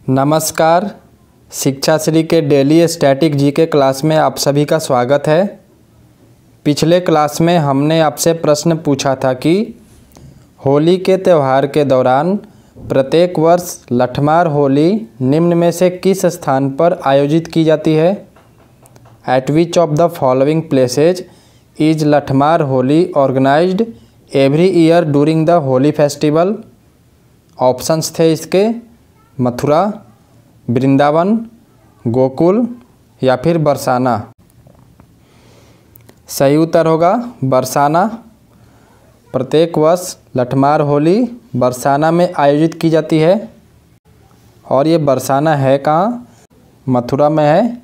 नमस्कार। शिक्षा श्री के डेली स्टैटिक जीके क्लास में आप सभी का स्वागत है। पिछले क्लास में हमने आपसे प्रश्न पूछा था कि होली के त्यौहार के दौरान प्रत्येक वर्ष लठमार होली निम्न में से किस स्थान पर आयोजित की जाती है? At which of the following places is Lathmar Holi organised every year during the Holi festival? Options थे इसके मथुरा, वृंदावन, गोकुल या फिर बरसाना। सही उत्तर होगा बरसाना। प्रत्येक वर्ष लठमार होली बरसाना में आयोजित की जाती है। और ये बरसाना है कहाँ? मथुरा में है।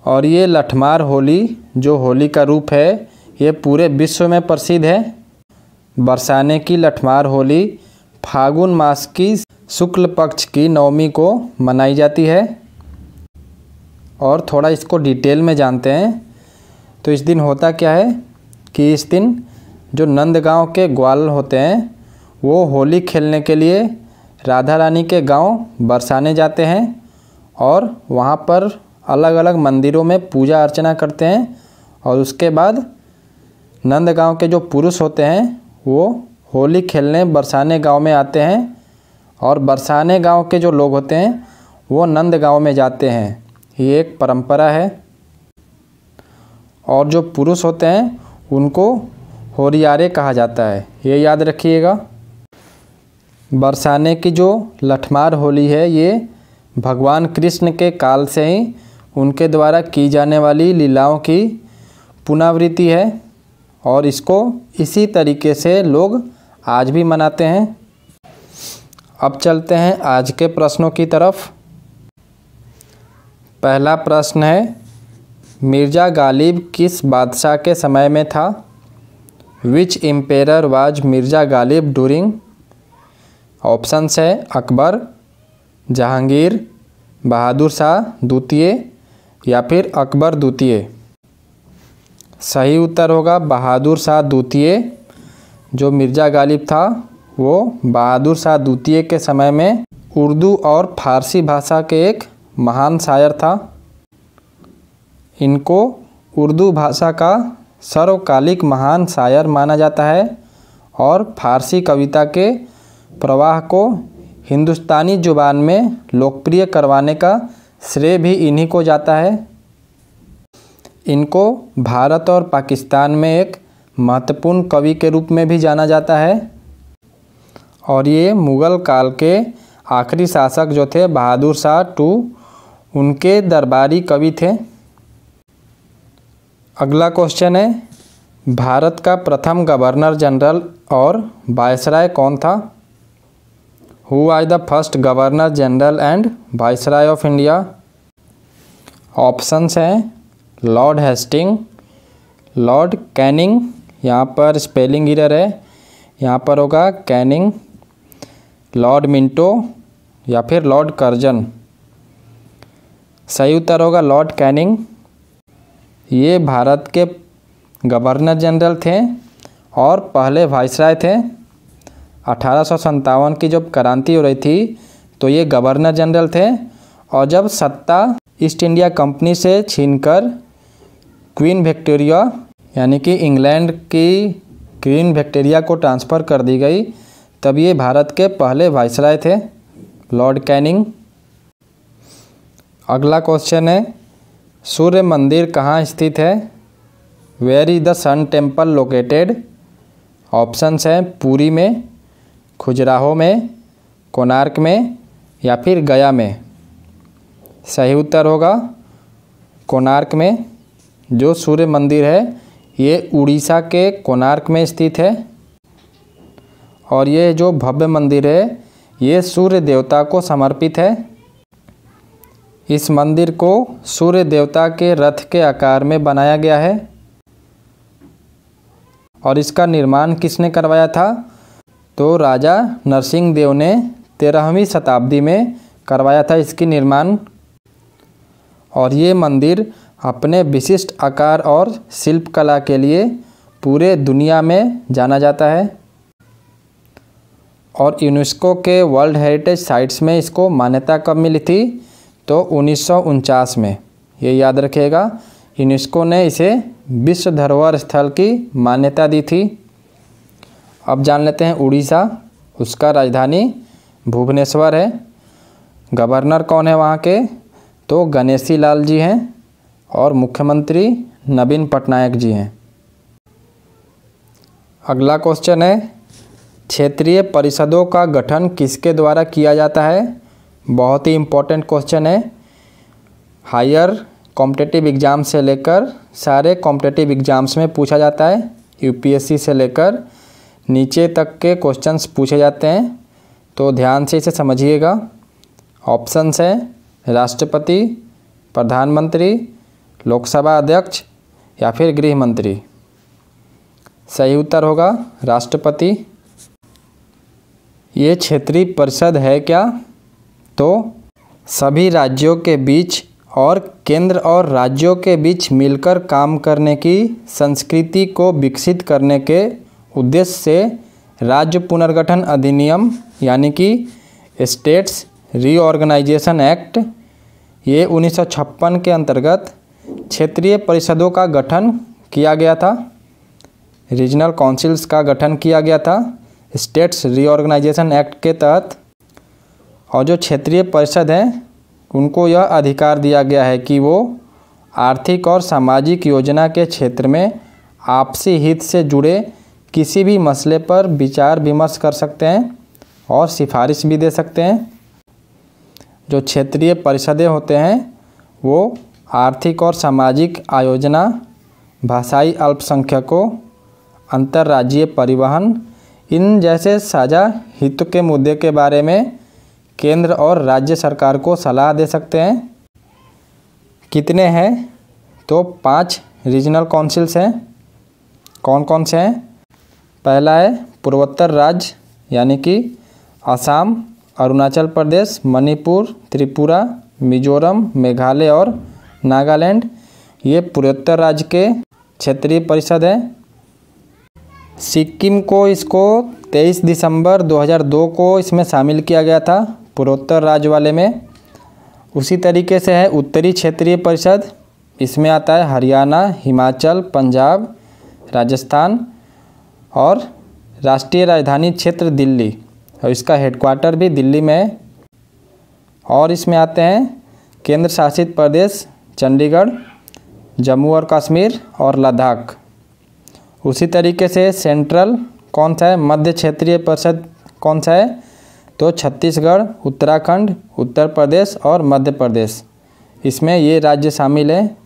और ये लठमार होली जो होली का रूप है ये पूरे विश्व में प्रसिद्ध है। बरसाने की लठमार होली फागुन मास की शुक्ल पक्ष की नवमी को मनाई जाती है। और थोड़ा इसको डिटेल में जानते हैं। तो इस दिन होता क्या है कि इस दिन जो नंदगांव के ग्वाल होते हैं वो होली खेलने के लिए राधा रानी के गांव बरसाने जाते हैं और वहां पर अलग अलग मंदिरों में पूजा अर्चना करते हैं। और उसके बाद नंदगांव के जो पुरुष होते हैं वो होली खेलने बरसाने गांव में आते हैं और बरसाने गांव के जो लोग होते हैं वो नंद गांव में जाते हैं। ये एक परंपरा है। और जो पुरुष होते हैं उनको होरियारे कहा जाता है, ये याद रखिएगा। बरसाने की जो लठमार होली है ये भगवान कृष्ण के काल से ही उनके द्वारा की जाने वाली लीलाओं की पुनरावृत्ति है और इसको इसी तरीके से लोग आज भी मनाते हैं। अब चलते हैं आज के प्रश्नों की तरफ। पहला प्रश्न है, मिर्ज़ा गालिब किस बादशाह के समय में था? Which emperor was Mirza Ghalib during? Options है अकबर, जहांगीर, बहादुर शाह द्वितीय या फिर अकबर द्वितीय। सही उत्तर होगा बहादुर शाह द्वितीय। जो मिर्ज़ा गालिब था वो बहादुर शाह द्वितीय के समय में उर्दू और फारसी भाषा के एक महान शायर था। इनको उर्दू भाषा का सर्वकालिक महान शायर माना जाता है और फारसी कविता के प्रवाह को हिंदुस्तानी ज़ुबान में लोकप्रिय करवाने का श्रेय भी इन्हीं को जाता है। इनको भारत और पाकिस्तान में एक महत्वपूर्ण कवि के रूप में भी जाना जाता है। और ये मुग़ल काल के आखिरी शासक जो थे बहादुर शाह II उनके दरबारी कवि थे। अगला क्वेश्चन है, भारत का प्रथम गवर्नर जनरल और वायसराय कौन था? Who was the first governor general and viceroy of India? Options हैं लॉर्ड हेस्टिंग, लॉर्ड कैनिंग, यहाँ पर स्पेलिंग एरर है, यहाँ पर होगा कैनिंग, लॉर्ड मिंटो या फिर लॉर्ड कर्जन। सही उत्तर होगा लॉर्ड कैनिंग। ये भारत के गवर्नर जनरल थे और पहले वाइसराय थे। 1857 की जब क्रांति हो रही थी तो ये गवर्नर जनरल थे और जब सत्ता ईस्ट इंडिया कंपनी से छीनकर क्वीन विक्टोरिया यानी कि इंग्लैंड की क्वीन विक्टोरिया को ट्रांसफ़र कर दी गई तब ये भारत के पहले वाइसराय थे, लॉर्ड कैनिंग। अगला क्वेश्चन है, सूर्य मंदिर कहाँ स्थित है? Where is the sun temple located? Options हैं पुरी में, खजुराहो में, कोणार्क में या फिर गया में। सही उत्तर होगा कोणार्क में। जो सूर्य मंदिर है ये उड़ीसा के कोणार्क में स्थित है और ये जो भव्य मंदिर है ये सूर्य देवता को समर्पित है। इस मंदिर को सूर्य देवता के रथ के आकार में बनाया गया है। और इसका निर्माण किसने करवाया था? तो राजा नरसिंह देव ने 13वीं शताब्दी में करवाया था इसकी निर्माण। और ये मंदिर अपने विशिष्ट आकार और शिल्पकला के लिए पूरे दुनिया में जाना जाता है। और यूनेस्को के वर्ल्ड हेरिटेज साइट्स में इसको मान्यता कब मिली थी? तो 1949 में। ये याद रखिएगा, यूनेस्को ने इसे विश्व धरोहर स्थल की मान्यता दी थी। अब जान लेते हैं उड़ीसा, उसका राजधानी भुवनेश्वर है। गवर्नर कौन है वहाँ के? तो गणेशी लाल जी हैं और मुख्यमंत्री नवीन पटनायक जी हैं। अगला क्वेश्चन है, क्षेत्रीय परिषदों का गठन किसके द्वारा किया जाता है? बहुत ही इम्पोर्टेंट क्वेश्चन है। हायर कॉम्पिटिटिव एग्ज़ाम से लेकर सारे कॉम्पिटिटिव एग्ज़ाम्स में पूछा जाता है। यूपीएससी से लेकर नीचे तक के क्वेश्चंस पूछे जाते हैं, तो ध्यान से इसे समझिएगा। ऑप्शंस हैं राष्ट्रपति, प्रधानमंत्री, लोकसभा अध्यक्ष या फिर गृह मंत्री। सही उत्तर होगा राष्ट्रपति। ये क्षेत्रीय परिषद है क्या? तो सभी राज्यों के बीच और केंद्र और राज्यों के बीच मिलकर काम करने की संस्कृति को विकसित करने के उद्देश्य से राज्य पुनर्गठन अधिनियम यानी कि स्टेट्स रीऑर्गेनाइजेशन एक्ट, ये 1956 के अंतर्गत क्षेत्रीय परिषदों का गठन किया गया था। रीजनल काउंसिल्स का गठन किया गया था स्टेट्स रीऑर्गेनाइजेशन एक्ट के तहत। और जो क्षेत्रीय परिषद हैं उनको यह अधिकार दिया गया है कि वो आर्थिक और सामाजिक योजना के क्षेत्र में आपसी हित से जुड़े किसी भी मसले पर विचार विमर्श कर सकते हैं और सिफारिश भी दे सकते हैं। जो क्षेत्रीय परिषदें होते हैं वो आर्थिक और सामाजिक आयोजना, भाषाई अल्पसंख्यकों, अंतर्राज्यीय परिवहन, इन जैसे साझा हित के मुद्दे के बारे में केंद्र और राज्य सरकार को सलाह दे सकते हैं। कितने हैं? तो 5 रीजनल काउंसिल्स हैं। कौन कौन से हैं? पहला है पूर्वोत्तर राज्य यानी कि असम, अरुणाचल प्रदेश, मणिपुर, त्रिपुरा, मिजोरम, मेघालय और नागालैंड। ये पूर्वोत्तर राज्य के क्षेत्रीय परिषद है। सिक्किम को इसको 23 दिसंबर 2002 को इसमें शामिल किया गया था, पूर्वोत्तर राज्य वाले में। उसी तरीके से है उत्तरी क्षेत्रीय परिषद, इसमें आता है हरियाणा, हिमाचल, पंजाब, राजस्थान और राष्ट्रीय राजधानी क्षेत्र दिल्ली, और इसका हेडक्वार्टर भी दिल्ली में है। और इसमें आते हैं केंद्र शासित प्रदेश चंडीगढ़, जम्मू और कश्मीर और लद्दाख। उसी तरीके से सेंट्रल कौन सा है? मध्य क्षेत्रीय परिषद कौन सा है? तो छत्तीसगढ़, उत्तराखंड, उत्तर प्रदेश और मध्य प्रदेश, इसमें ये राज्य शामिल हैं।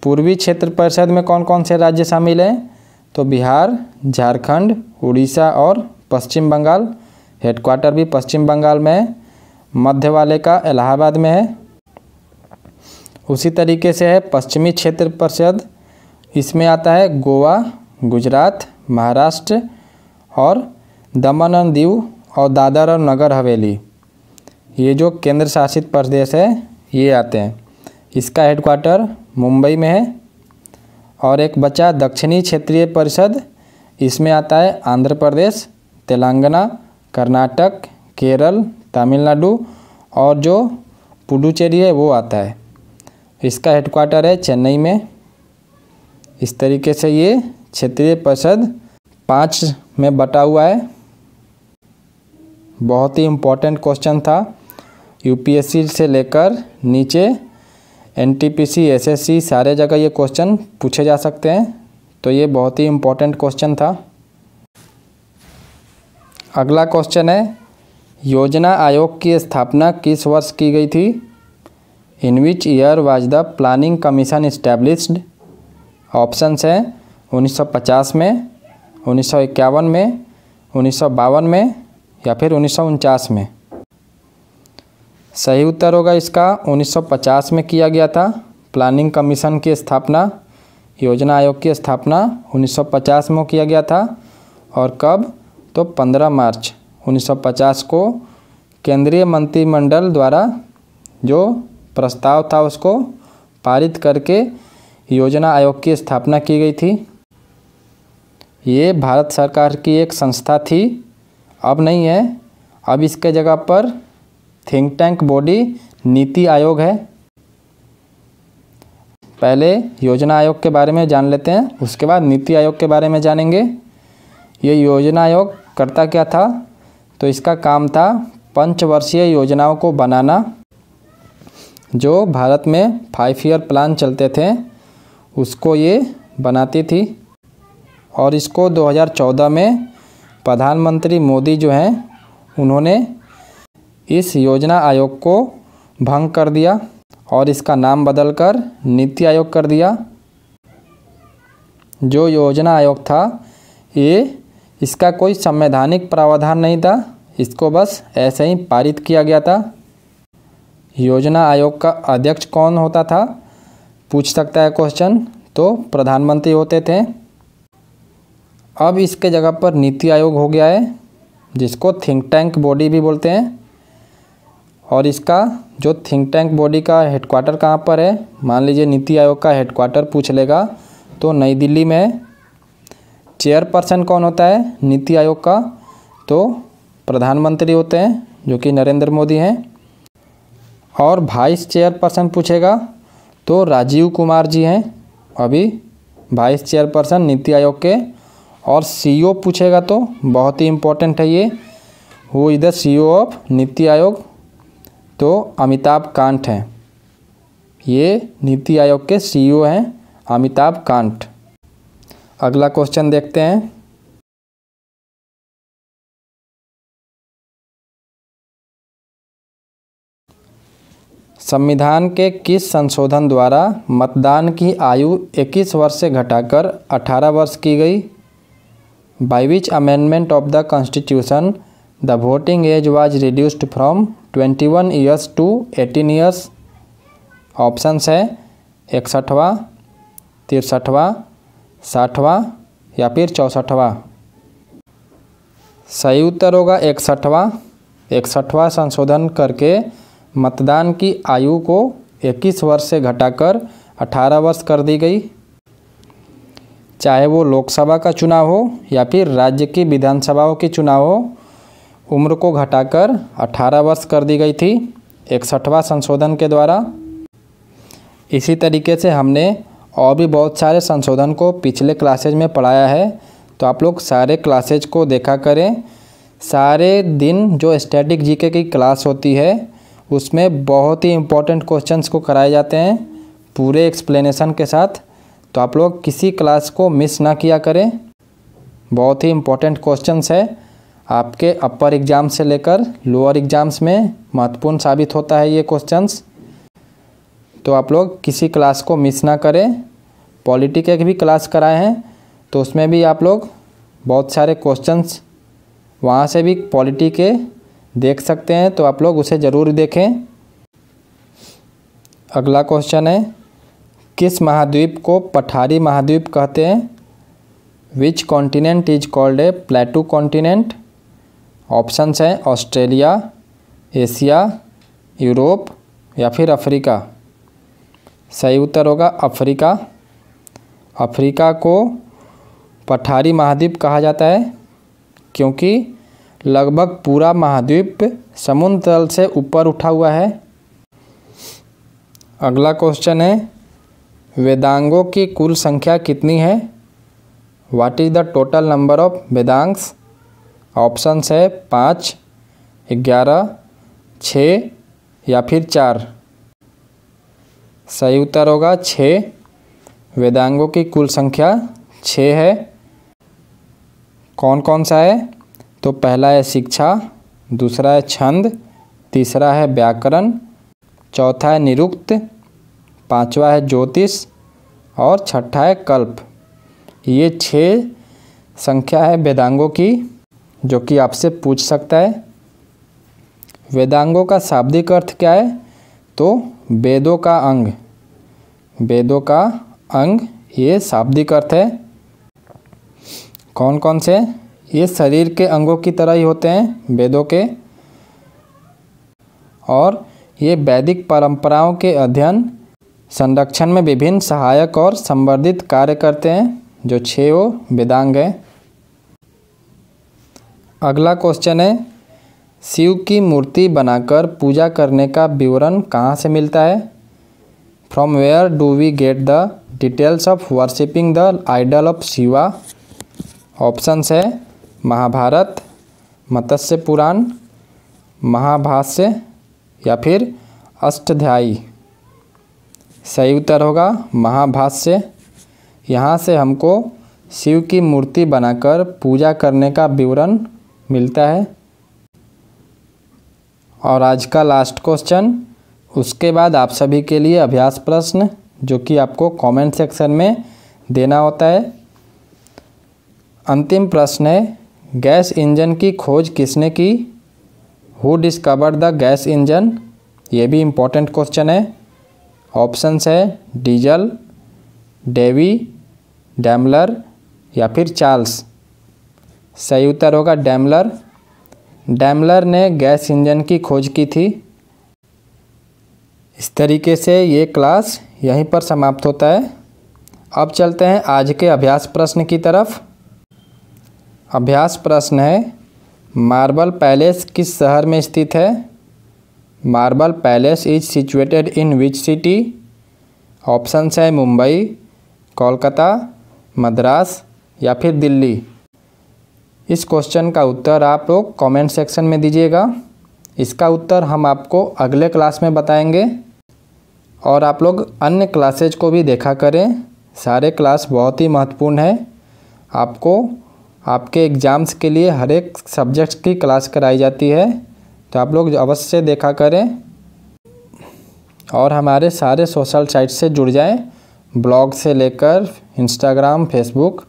पूर्वी क्षेत्र परिषद में कौन कौन से राज्य शामिल हैं? तो बिहार, झारखंड, उड़ीसा और पश्चिम बंगाल। हेडक्वार्टर भी पश्चिम बंगाल में है। मध्य वाले का इलाहाबाद में है। उसी तरीके से है पश्चिमी क्षेत्र परिषद, इसमें आता है गोवा, गुजरात, महाराष्ट्र और दमन और दीव और दादर और नगर हवेली। ये जो केंद्र शासित प्रदेश है ये आते हैं। इसका हेडक्वार्टर मुंबई में है। और एक बचा दक्षिणी क्षेत्रीय परिषद, इसमें आता है आंध्र प्रदेश, तेलंगाना, कर्नाटक, केरल, तमिलनाडु और जो पुडुचेरी है वो आता है। इसका हेडक्वार्टर है चेन्नई में। इस तरीके से ये क्षेत्रीय परिषद 5 में बटा हुआ है। बहुत ही इम्पोर्टेंट क्वेश्चन था। यूपीएससी से लेकर नीचे एनटीपीसी, एसएससी सारे जगह ये क्वेश्चन पूछे जा सकते हैं, तो ये बहुत ही इम्पोर्टेंट क्वेश्चन था। अगला क्वेश्चन है, योजना आयोग की स्थापना किस वर्ष की गई थी? In which year was the planning commission established? Options हैं 1950 में, 1951 में, 1952 में या फिर 1949 में। सही उत्तर होगा इसका 1950 में किया गया था। प्लानिंग कमीशन की स्थापना, योजना आयोग की स्थापना 1950 में किया गया था। और कब? तो 15 मार्च 1950 को केंद्रीय मंत्रिमंडल द्वारा जो प्रस्ताव था उसको पारित करके योजना आयोग की स्थापना की गई थी। ये भारत सरकार की एक संस्था थी अब नहीं है, अब इसके जगह पर think tank body NITI Aayog है। पहले योजना आयोग के बारे में जान लेते हैं, उसके बाद नीति आयोग के बारे में जानेंगे। ये योजना आयोग करता क्या था? तो इसका काम था पंचवर्षीय योजनाओं को बनाना। जो भारत में 5 ईयर प्लान चलते थे उसको ये बनाती थी, और इसको 2014 में प्रधानमंत्री मोदी जो हैं उन्होंने इस योजना आयोग को भंग कर दिया और इसका नाम बदलकर नीति आयोग कर दिया। जो योजना आयोग था ये इसका कोई संवैधानिक प्रावधान नहीं था, इसको बस ऐसे ही पारित किया गया था। योजना आयोग का अध्यक्ष कौन होता था पूछ सकता है क्वेश्चन, तो प्रधानमंत्री होते थे। अब इसके जगह पर नीति आयोग हो गया है, जिसको थिंक टैंक बॉडी भी बोलते हैं। और इसका जो थिंक टैंक बॉडी का हेडक्वार्टर कहाँ पर है? मान लीजिए नीति आयोग का हेडक्वार्टर पूछ लेगा तो नई दिल्ली में है। चेयरपर्सन कौन होता है नीति आयोग का? तो प्रधानमंत्री होते हैं, जो कि नरेंद्र मोदी हैं। और वाइस चेयरपर्सन पूछेगा तो राजीव कुमार जी हैं अभी वाइस चेयरपर्सन नीति आयोग के। और सीईओ पूछेगा तो बहुत ही इम्पोर्टेंट है ये, who is the CEO of NITI Aayog? तो अमिताभ कांत हैं, ये नीति आयोग के सीईओ हैं अमिताभ कांत। अगला क्वेश्चन देखते हैं। संविधान के किस संशोधन द्वारा मतदान की आयु 21 वर्ष से घटाकर 18 वर्ष की गई? By which amendment of the constitution the voting age was reduced from 21 years to 18 years? Options है 61वां, 63वां, 60वां या फिर 64वां। सही उत्तर होगा 61वां। 61वां संशोधन करके मतदान की आयु को 21 वर्ष से घटाकर 18 वर्ष कर दी गई। चाहे वो लोकसभा का चुनाव हो या फिर राज्य की विधानसभाओं की चुनाव हो, उम्र को घटाकर 18 वर्ष कर दी गई थी 61वां संशोधन के द्वारा। इसी तरीके से हमने और भी बहुत सारे संशोधन को पिछले क्लासेज में पढ़ाया है, तो आप लोग सारे क्लासेज को देखा करें। सारे दिन जो स्टैटिक जीके की क्लास होती है उसमें बहुत ही इम्पोर्टेंट क्वेश्चंस को कराए जाते हैं पूरे एक्सप्लेनेशन के साथ, तो आप लोग किसी क्लास को मिस ना किया करें। बहुत ही इम्पोर्टेंट क्वेश्चंस है, आपके अपर एग्ज़ाम से लेकर लोअर एग्ज़ाम्स में महत्वपूर्ण साबित होता है ये क्वेश्चंस, तो आप लोग किसी क्लास को मिस ना करें। पॉलिटी के भी क्लास कराए हैं, तो उसमें भी आप लोग बहुत सारे क्वेश्चंस वहाँ से भी पॉलिटी के देख सकते हैं, तो आप लोग उसे ज़रूर देखें। अगला क्वेश्चन है, किस महाद्वीप को पठारी महाद्वीप कहते हैं? Which continent is called a प्लेटू continent? Options हैं ऑस्ट्रेलिया, एशिया, यूरोप या फिर अफ्रीका। सही उत्तर होगा अफ्रीका। अफ्रीका को पठारी महाद्वीप कहा जाता है क्योंकि लगभग पूरा महाद्वीप समुद्र तल से ऊपर उठा हुआ है। अगला क्वेश्चन है, वेदांगों की कुल संख्या कितनी है? What is the total number of Vedangas? Options है 5, 11, 6 या फिर 4। सही उत्तर होगा 6। वेदांगों की कुल संख्या 6 है। कौन कौन सा है? तो पहला है शिक्षा, दूसरा है छंद, तीसरा है व्याकरण, चौथा है निरुक्त, पांचवा है ज्योतिष और छठा है कल्प। ये 6 संख्या है वेदांगों की, जो कि आपसे पूछ सकता है। वेदांगों का शाब्दिक अर्थ क्या है? तो वेदों का अंग। वेदों का अंग ये शाब्दिक अर्थ है। कौन कौन से? ये शरीर के अंगों की तरह ही होते हैं वेदों के, और ये वैदिक परंपराओं के अध्ययन संरक्षण में विभिन्न सहायक और संवर्धित कार्य करते हैं, जो 6 वेदांग हैं। अगला क्वेश्चन है, शिव की मूर्ति बनाकर पूजा करने का विवरण कहाँ से मिलता है? From where do we get the details of worshipping the idol of Shiva? Options है महाभारत, मत्स्य पुराण, महाभाष्य या फिर अष्टाध्यायी। सही उत्तर होगा महाभाष्य। यहाँ से हमको शिव की मूर्ति बनाकर पूजा करने का विवरण मिलता है। और आज का लास्ट क्वेश्चन, उसके बाद आप सभी के लिए अभ्यास प्रश्न जो कि आपको कमेंट सेक्शन में देना होता है। अंतिम प्रश्न है, गैस इंजन की खोज किसने की? Who discovered the gas engine? ये भी इम्पोर्टेंट क्वेश्चन है। ऑप्शंस है डीजल, डेवी, डैमलर या फिर चार्ल्स। सही उत्तर होगा डैमलर। डैमलर ने गैस इंजन की खोज की थी। इस तरीके से ये क्लास यहीं पर समाप्त होता है। अब चलते हैं आज के अभ्यास प्रश्न की तरफ। अभ्यास प्रश्न है, मार्बल पैलेस किस शहर में स्थित है? Marble palace is situated in which city? Options है मुंबई, कोलकाता, मद्रास या फिर दिल्ली। इस क्वेश्चन का उत्तर आप लोग कमेंट सेक्शन में दीजिएगा। इसका उत्तर हम आपको अगले क्लास में बताएंगे। और आप लोग अन्य क्लासेज को भी देखा करें, सारे क्लास बहुत ही महत्वपूर्ण है। आपको आपके एग्ज़ाम्स के लिए हर एक सब्जेक्ट की क्लास कराई जाती है, तो आप लोग अवश्य देखा करें। और हमारे सारे सोशल साइट से जुड़ जाएं, ब्लॉग से लेकर इंस्टाग्राम, फेसबुक।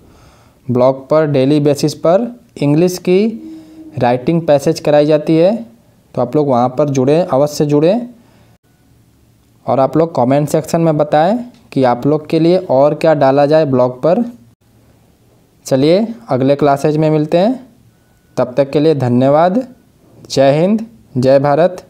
ब्लॉग पर डेली बेसिस पर इंग्लिश की राइटिंग पैसेज कराई जाती है, तो आप लोग वहाँ पर जुड़ें, अवश्य जुड़ें। और आप लोग कमेंट सेक्शन में बताएं कि आप लोग के लिए और क्या डाला जाए ब्लॉग पर। चलिए अगले क्लासेज में मिलते हैं, तब तक के लिए धन्यवाद। जय हिंद, जय भारत।